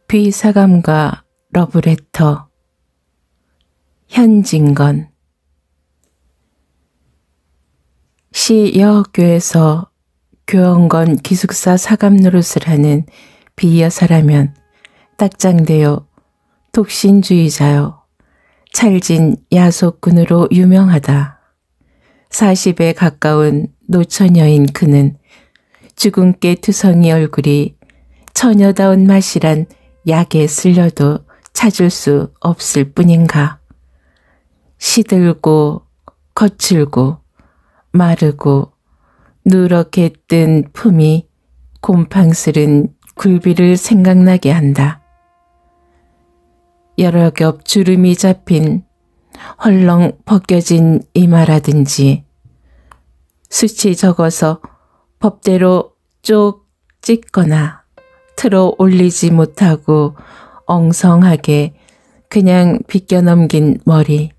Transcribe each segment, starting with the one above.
비사감과 러브레터. 현진건. 시 여학교에서 교원건 기숙사 사감 노릇을 하는 비여사라면 딱장되어 독신주의자요 찰진 야속꾼으로 유명하다. 40에 가까운 노처녀인 그는 주근깨 투성이 얼굴이 처녀다운 맛이란 약에 쓸려도 찾을 수 없을 뿐인가. 시들고 거칠고 마르고 누렇게 뜬 품이 곰팡스른 굴비를 생각나게 한다. 여러 겹 주름이 잡힌 헐렁 벗겨진 이마라든지 수치 적어서 법대로 쪽 찢거나 틀어 올리지 못하고 엉성하게 그냥 빗겨넘긴 머리,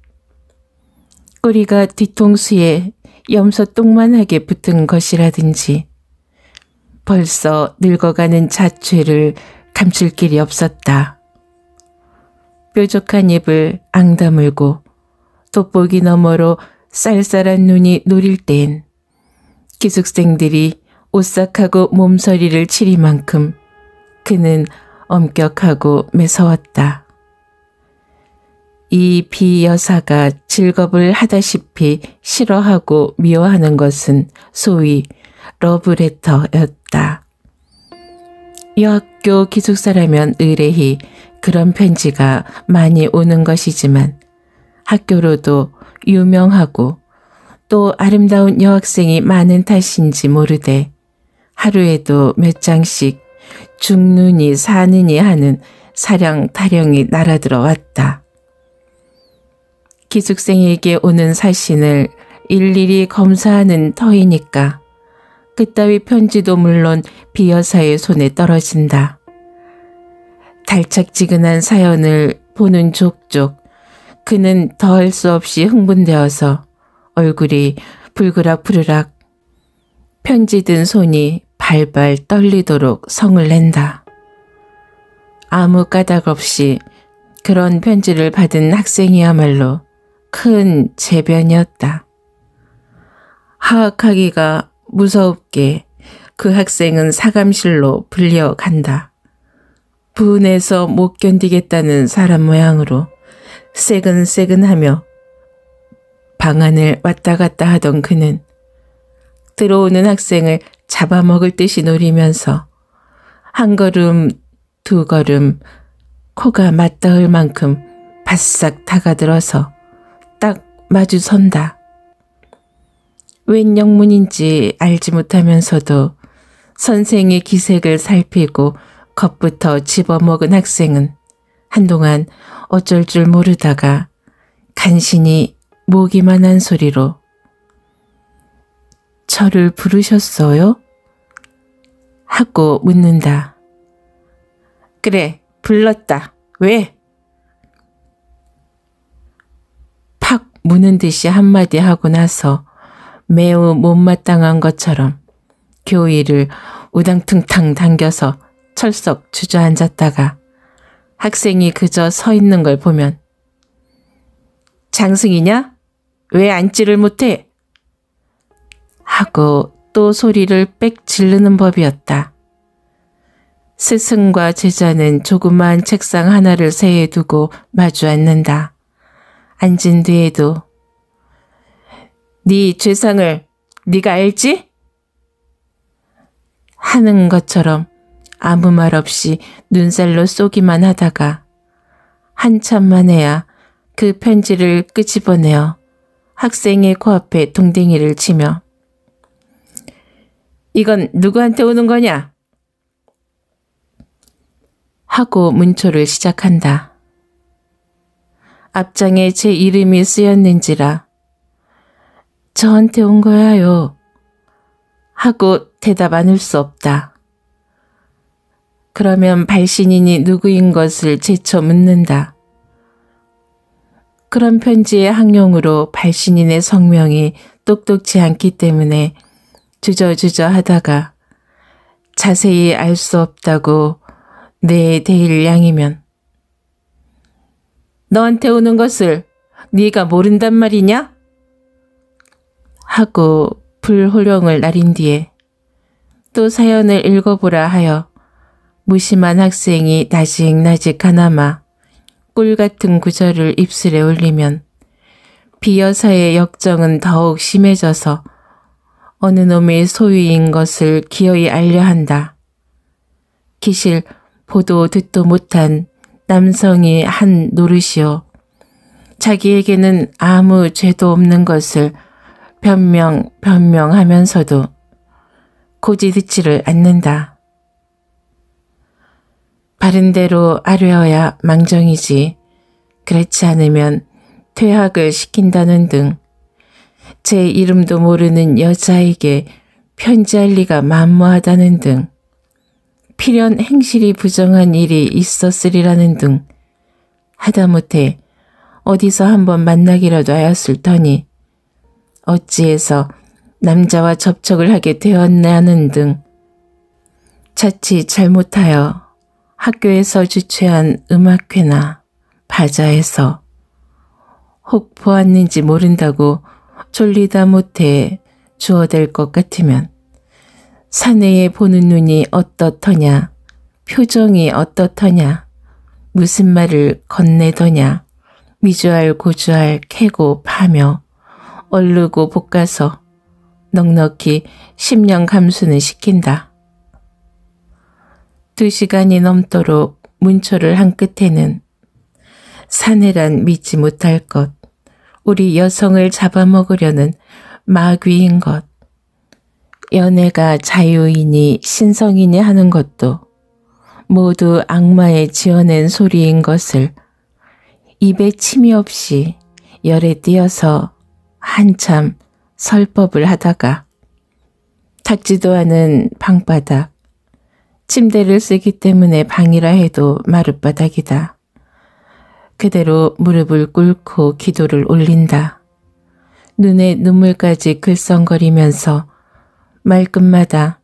꼬리가 뒤통수에 염소 똥만하게 붙은 것이라든지 벌써 늙어가는 자취를 감출 길이 없었다. 뾰족한 입을 앙다물고 돋보기 너머로 쌀쌀한 눈이 노릴 땐 기숙생들이 오싹하고 몸서리를 치리만큼 그는 엄격하고 매서웠다. 이 비여사가 직업을 하다시피 싫어하고 미워하는 것은 소위 러브레터였다. 여학교 기숙사라면 의뢰히 그런 편지가 많이 오는 것이지만 학교로도 유명하고 또 아름다운 여학생이 많은 탓인지 모르되 하루에도 몇 장씩 죽느니 사느니 하는 사량 타령이 날아들어 왔다. 기숙생에게 오는 사신을 일일이 검사하는 터이니까 그따위 편지도 물론 비여사의 손에 떨어진다. 달짝지근한 사연을 보는 족족 그는 더할 수 없이 흥분되어서 얼굴이 불그락부르락 편지 든 손이 발발 떨리도록 성을 낸다. 아무 까닭 없이 그런 편지를 받은 학생이야말로 큰 재변이었다. 하악하기가 무섭게 그 학생은 사감실로 불려간다. 분해서 못 견디겠다는 사람 모양으로 새근새근하며 방안을 왔다 갔다 하던 그는 들어오는 학생을 잡아먹을 듯이 노리면서 한 걸음 두 걸음 코가 맞닿을 만큼 바싹 다가들어서 딱 마주 선다. 웬 영문인지 알지 못하면서도 선생의 기색을 살피고 겁부터 집어먹은 학생은 한동안 어쩔 줄 모르다가 간신히 모기만 한 소리로 저를 부르셨어요? 하고 묻는다. 그래, 불렀다. 왜? 팍 무는 듯이 한마디 하고 나서 매우 못마땅한 것처럼 교의를 우당퉁탕 당겨서 철썩 주저앉았다가 학생이 그저 서 있는 걸 보면 장승이냐? 왜 앉지를 못해? 하고 또 소리를 빽 지르는 법이었다. 스승과 제자는 조그마한 책상 하나를 세에 두고 마주 앉는다. 앉은 뒤에도 네 죄상을 네가 알지? 하는 것처럼 아무 말 없이 눈살로 쏘기만 하다가 한참 만에야 그 편지를 끄집어내어 학생의 코앞에 동댕이를 치며 이건 누구한테 오는 거냐? 하고 문초를 시작한다. 앞장에 제 이름이 쓰였는지라 저한테 온 거야요. 하고 대답 안 할 수 없다. 그러면 발신인이 누구인 것을 재쳐 묻는다. 그런 편지의 항용으로 발신인의 성명이 똑똑치 않기 때문에 주저주저 하다가 자세히 알 수 없다고 내 대일 양이면. 너한테 오는 것을 네가 모른단 말이냐? 하고 불호령을 날인 뒤에 또 사연을 읽어보라 하여 무심한 학생이 나직나직 하나마 꿀 같은 구절을 입술에 올리면 비여사의 역정은 더욱 심해져서 어느 놈의 소유인 것을 기어이 알려 한다. 기실 보도 듣도 못한 남성이 한 노릇이요. 자기에게는 아무 죄도 없는 것을 변명하면서도 고지 듣지를 않는다. 바른 대로 아뢰어야 망정이지 그렇지 않으면 퇴학을 시킨다는 등 제 이름도 모르는 여자에게 편지할 리가 만무하다는 등 필연 행실이 부정한 일이 있었으리라는 등 하다못해 어디서 한번 만나기라도 하였을 터니 어찌해서 남자와 접촉을 하게 되었냐는 등 자칫 잘못하여 학교에서 주최한 음악회나 바자에서 혹 보았는지 모른다고 졸리다 못해 주워댈 것 같으면 사내에 보는 눈이 어떻더냐, 표정이 어떻더냐, 무슨 말을 건네더냐, 미주알 고주알 캐고 파며 얼르고 볶아서 넉넉히 10년 감수는 시킨다. 2시간이 넘도록 문초를 한 끝에는 사내란 믿지 못할 것, 우리 여성을 잡아먹으려는 마귀인 것, 연애가 자유이니 신성이니 하는 것도 모두 악마의 지어낸 소리인 것을 입에 침이 없이 열에 띄어서 한참 설법을 하다가 닦지도 않은 방바닥, 침대를 쓰기 때문에 방이라 해도 마룻바닥이다. 그대로 무릎을 꿇고 기도를 올린다. 눈에 눈물까지 글썽거리면서 말끝마다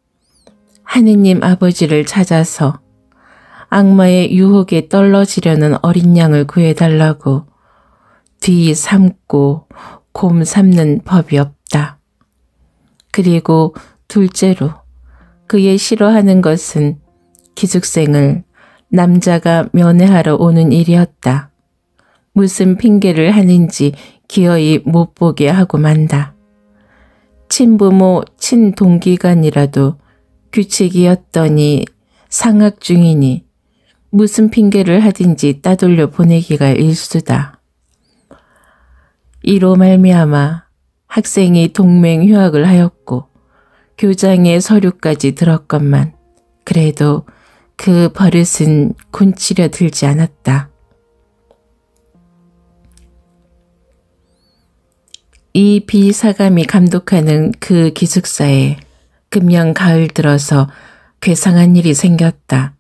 하느님 아버지를 찾아서 악마의 유혹에 떨러지려는 어린 양을 구해달라고 뒤 삼고 곰 삼는 법이 없다. 그리고 둘째로 그의 싫어하는 것은 기숙생을 남자가 면회하러 오는 일이었다. 무슨 핑계를 하는지 기어이 못 보게 하고 만다. 친부모 친동기간이라도 규칙이었더니 상학 중이니 무슨 핑계를 하든지 따돌려 보내기가 일수다. 이로 말미암아 학생이 동맹 휴학을 하였고 교장의 서류까지 들었건만 그래도 그 버릇은 군치려 들지 않았다. 이 비사감이 감독하는 그 기숙사에 금년 가을 들어서 괴상한 일이 생겼다.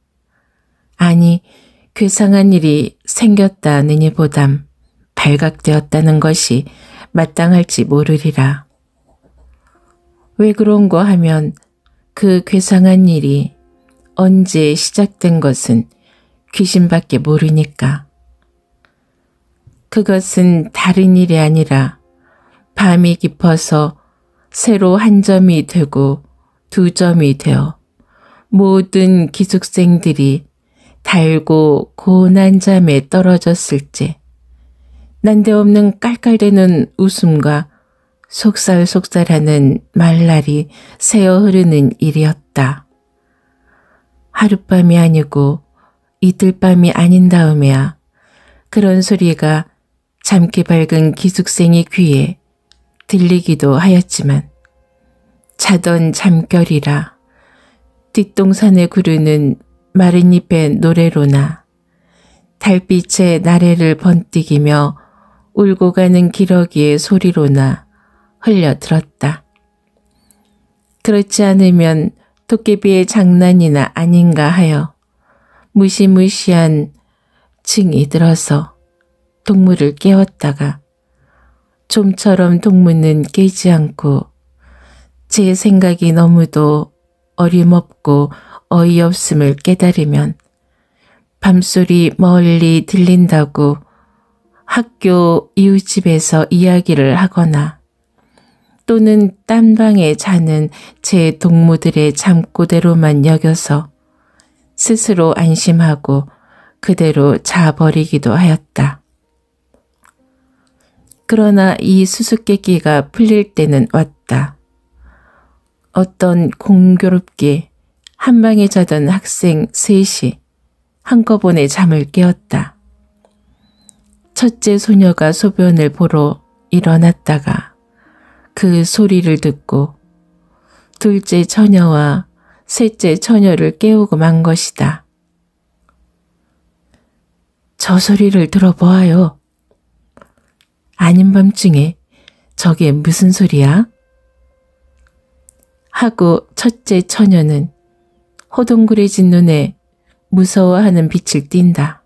아니, 괴상한 일이 생겼다느니보담 발각되었다는 것이 마땅할지 모르리라. 왜 그런고 하면 그 괴상한 일이 언제 시작된 것은 귀신밖에 모르니까. 그것은 다른 일이 아니라 밤이 깊어서 새로 한 점이 되고 2점이 되어 모든 기숙생들이 달고 고난 잠에 떨어졌을 때 난데없는 깔깔대는 웃음과 속살속살하는 말날이 새어 흐르는 일이었다. 하룻밤이 아니고 이틀밤이 아닌 다음에야 그런 소리가 잠기 밝은 기숙생의 귀에 들리기도 하였지만 자던 잠결이라 뒷동산에 구르는 마른 잎의 노래로나 달빛의 나래를 번뜩이며 울고 가는 기러기의 소리로나 흘려들었다. 그렇지 않으면 도깨비의 장난이나 아닌가 하여 무시무시한 징이 들어서 동무를 깨웠다가 좀처럼 동무는 깨지 않고 제 생각이 너무도 어림없고 어이없음을 깨달으면 밤소리 멀리 들린다고 학교 이웃집에서 이야기를 하거나 또는 딴 방에 자는 제 동무들의 잠꼬대로만 여겨서 스스로 안심하고 그대로 자버리기도 하였다. 그러나 이 수수께끼가 풀릴 때는 왔다. 어떤 공교롭게 한 방에 자던 학생 셋이 한꺼번에 잠을 깨웠다. 첫째 소녀가 소변을 보러 일어났다가 그 소리를 듣고 둘째 처녀와 셋째 처녀를 깨우고 만 것이다. 저 소리를 들어보아요. 아닌 밤중에 저게 무슨 소리야? 하고 첫째 처녀는 호동그레진 눈에 무서워하는 빛을 띈다.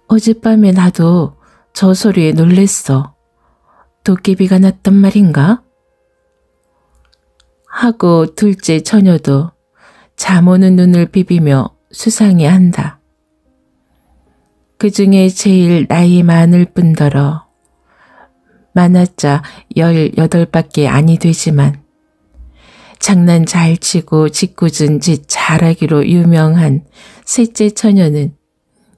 어젯밤에 나도 저 소리에 놀랬어. 도깨비가 났단 말인가? 하고 둘째 처녀도 잠 오는 눈을 비비며 수상해한다. 그 중에 제일 나이 많을 뿐더러 많았자 18밖에 아니 되지만 장난 잘 치고 짓궂은 짓 잘하기로 유명한 셋째 처녀는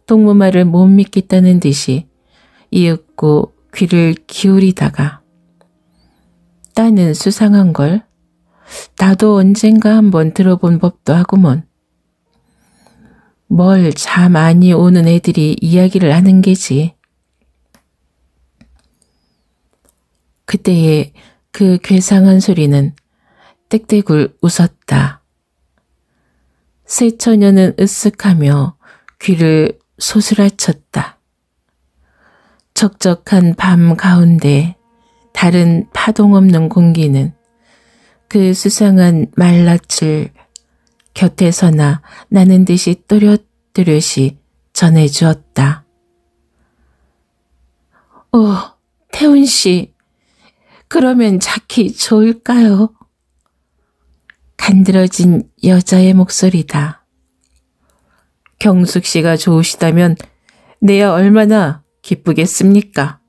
동무말을 못 믿겠다는 듯이 이윽고 귀를 기울이다가 따는 수상한걸. 나도 언젠가 한번 들어본 법도 하구먼. 뭘 잠 많이 오는 애들이 이야기를 하는 게지. 그때의 그 괴상한 소리는 떽떽을 웃었다. 새 처녀는 으쓱하며 귀를 소스라쳤다. 적적한 밤 가운데 다른 파동 없는 공기는 그 수상한 말낯을 곁에서나 나는 듯이 또렷또렷이 전해주었다. 태훈 씨, 그러면 자기 좋을까요? 간드러진 여자의 목소리다. 경숙 씨가 좋으시다면 내야 얼마나 기쁘겠습니까?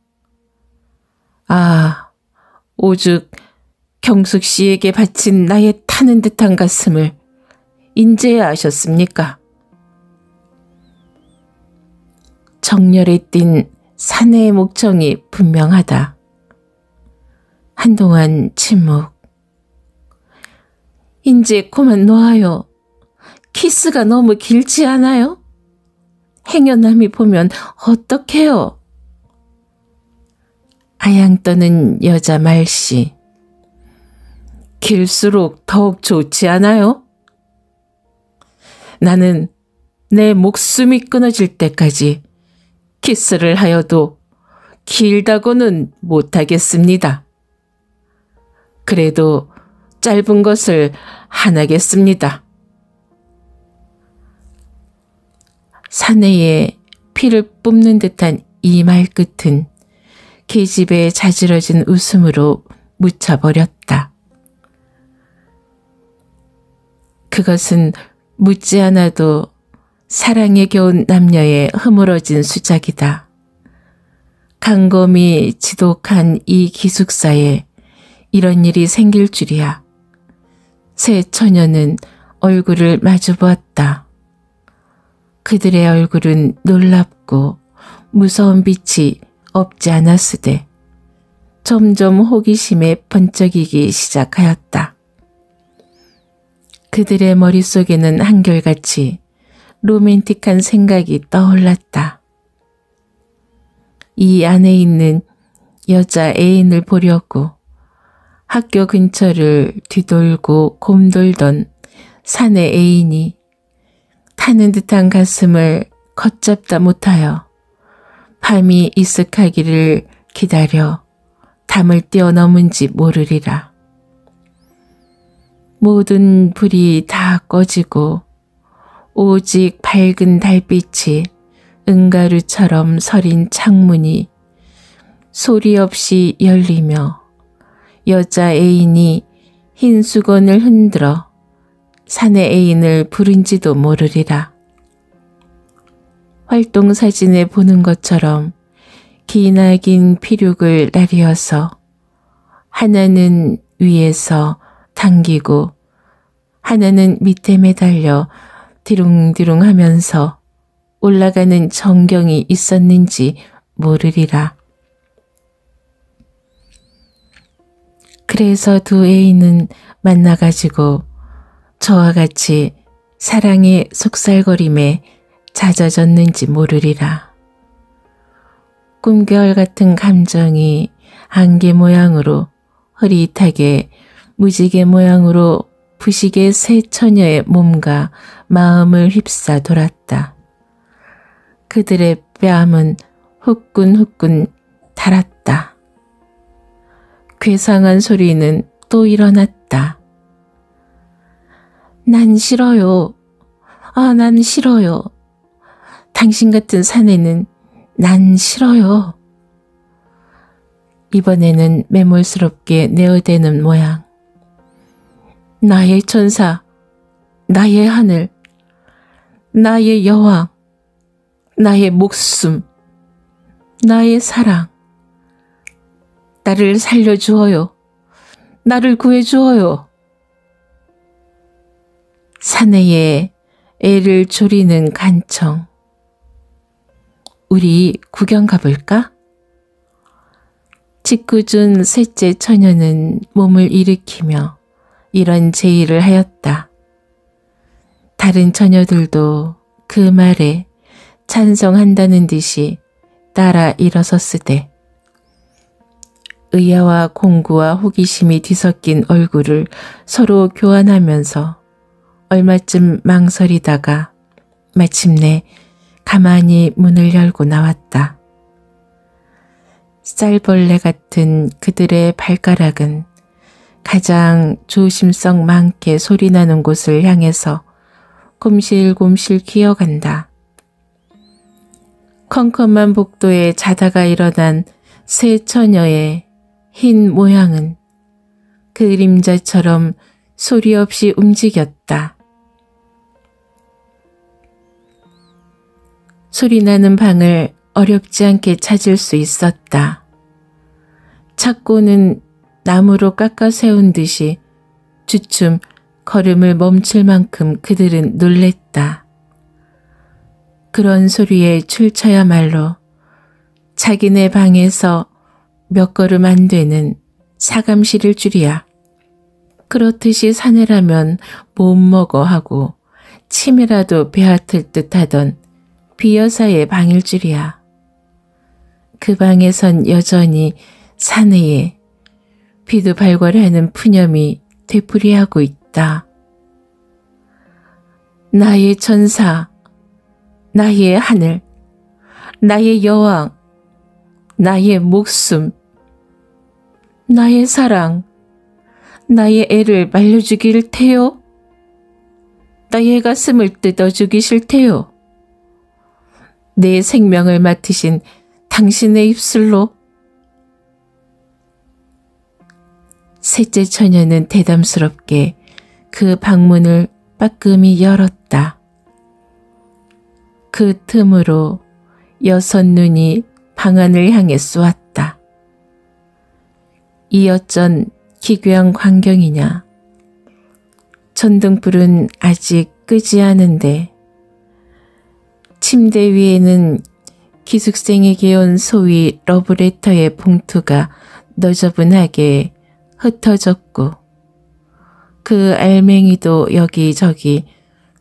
아, 오죽 경숙 씨에게 바친 나의 타는 듯한 가슴을 인제야 아셨습니까? 정열에 띈 사내의 목청이 분명하다. 한동안 침묵. 인제 그만 놓아요. 키스가 너무 길지 않아요? 행여남이 보면 어떡해요? 아양 떠는 여자 말씨. 길수록 더욱 좋지 않아요? 나는 내 목숨이 끊어질 때까지 키스를 하여도 길다고는 못하겠습니다. 그래도 짧은 것을 하나겠습니다. 사내에 피를 뿜는 듯한 이 말끝은 계집애 자지러진 웃음으로 묻혀버렸다. 그것은 묻지 않아도 사랑에 겨운 남녀의 허물어진 수작이다. 강검이 지독한 이 기숙사에 이런 일이 생길 줄이야. 새 처녀는 얼굴을 마주 보았다. 그들의 얼굴은 놀랍고 무서운 빛이 없지 않았으되 점점 호기심에 번쩍이기 시작하였다. 그들의 머릿속에는 한결같이 로맨틱한 생각이 떠올랐다. 이 안에 있는 여자 애인을 보려고 학교 근처를 뒤돌고 곰돌던 사내 애인이 타는 듯한 가슴을 걷잡다 못하여 밤이 이슥하기를 기다려 담을 뛰어넘은지 모르리라. 모든 불이 다 꺼지고 오직 밝은 달빛이 은가루처럼 서린 창문이 소리 없이 열리며 여자 애인이 흰 수건을 흔들어 사내 애인을 부른지도 모르리라. 활동사진에 보는 것처럼 기나긴 피륙을 나뉘어서 하나는 위에서 당기고 하나는 밑에 매달려 디룽디룽 하면서 올라가는 전경이 있었는지 모르리라. 그래서 두 애인은 만나가지고 저와 같이 사랑의 속살거림에 잦아졌는지 모르리라. 꿈결 같은 감정이 안개 모양으로 흐릿하게 무지개 모양으로 부시게 새 처녀의 몸과 마음을 휩싸 돌았다. 그들의 뺨은 후끈후끈 달았다. 괴상한 소리는 또 일어났다. 난 싫어요. 난 싫어요. 당신 같은 사내는 난 싫어요. 이번에는 매몰스럽게 내어대는 모양. 나의 천사, 나의 하늘, 나의 여왕, 나의 목숨, 나의 사랑. 나를 살려주어요. 나를 구해주어요. 사내에 애를 졸이는 간청. 우리 구경 가볼까? 짓궂은 셋째 처녀는 몸을 일으키며 이런 제의를 하였다. 다른 처녀들도 그 말에 찬성한다는 듯이 따라 일어섰으되 의아와 공구와 호기심이 뒤섞인 얼굴을 서로 교환하면서 얼마쯤 망설이다가 마침내 가만히 문을 열고 나왔다. 쌀벌레 같은 그들의 발가락은 가장 조심성 많게 소리나는 곳을 향해서 곰실곰실 기어간다. 컴컴한 복도에 자다가 일어난 새 처녀의 흰 모양은 그림자처럼 소리 없이 움직였다. 소리나는 방을 어렵지 않게 찾을 수 있었다. 찾고는 나무로 깎아 세운 듯이 주춤 걸음을 멈출 만큼 그들은 놀랬다. 그런 소리에 출처야말로 자기네 방에서 몇 걸음 안 되는 사감실일 줄이야. 그렇듯이 사내라면 못 먹어 하고 침이라도 베앗을 듯하던 비여사의 방일 줄이야. 그 방에선 여전히 사내에 비도 발괄하는 푸념이 되풀이하고 있다. 나의 천사, 나의 하늘, 나의 여왕, 나의 목숨, 나의 사랑, 나의 애를 말려주길 테요. 나의 가슴을 뜯어 죽이실 테요. 내 생명을 맡으신 당신의 입술로. 셋째 처녀는 대담스럽게 그 방문을 빠끔히 열었다. 그 틈으로 여섯 눈이 방안을 향해 쏘았다. 이 어쩐 기괴한 광경이냐. 전등불은 아직 끄지 않은데 침대 위에는 기숙생에게 온 소위 러브레터의 봉투가 너저분하게 흩어졌고 그 알맹이도 여기저기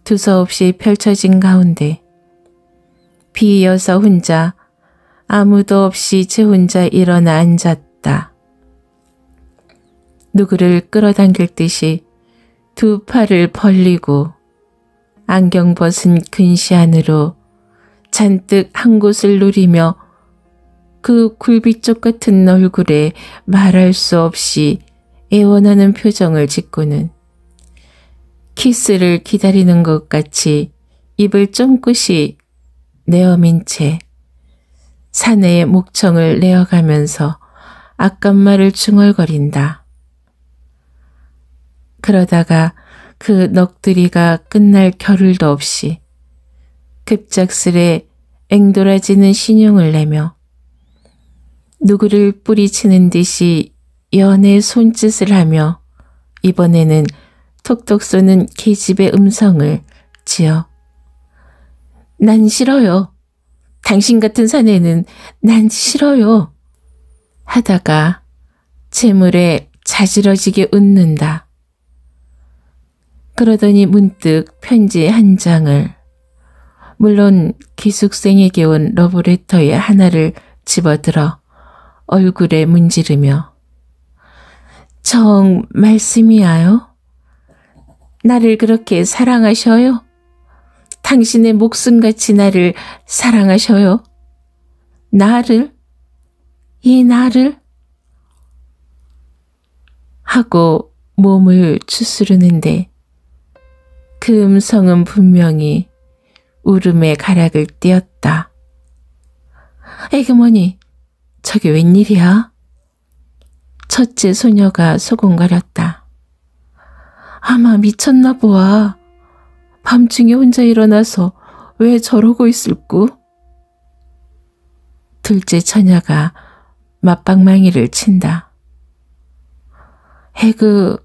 두서없이 펼쳐진 가운데 비여사 혼자 아무도 없이 제 혼자 일어나 앉았다. 누구를 끌어당길 듯이 두 팔을 벌리고 안경 벗은 근시 안으로 잔뜩 한 곳을 누리며 그 굴비쪽 같은 얼굴에 말할 수 없이 애원하는 표정을 짓고는 키스를 기다리는 것 같이 입을 쫑긋이 내어민 채 사내의 목청을 내어가면서 악간말을 중얼거린다. 그러다가 그 넋두리가 끝날 겨를도 없이 급작스레 앵돌아지는 신용을 내며 누구를 뿌리치는 듯이 연애 손짓을 하며 이번에는 톡톡 쏘는 계집의 음성을 지어 난 싫어요. 당신 같은 사내는 난 싫어요. 하다가 재물에 자지러지게 웃는다. 그러더니 문득 편지 한 장을, 물론 기숙생에게 온 러브레터의 하나를 집어들어 얼굴에 문지르며 정 말씀이야요? 나를 그렇게 사랑하셔요? 당신의 목숨같이 나를 사랑하셔요? 나를? 이 나를? 하고 몸을 추스르는데 그 음성은 분명히 울음의 가락을 띄었다. 에그머니, 저게 웬일이야? 첫째 소녀가 소곤거렸다. 아마 미쳤나 보아. 밤중에 혼자 일어나서 왜 저러고 있을꼬? 둘째 처녀가 맞방망이를 친다. 에그,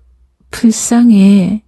불쌍해.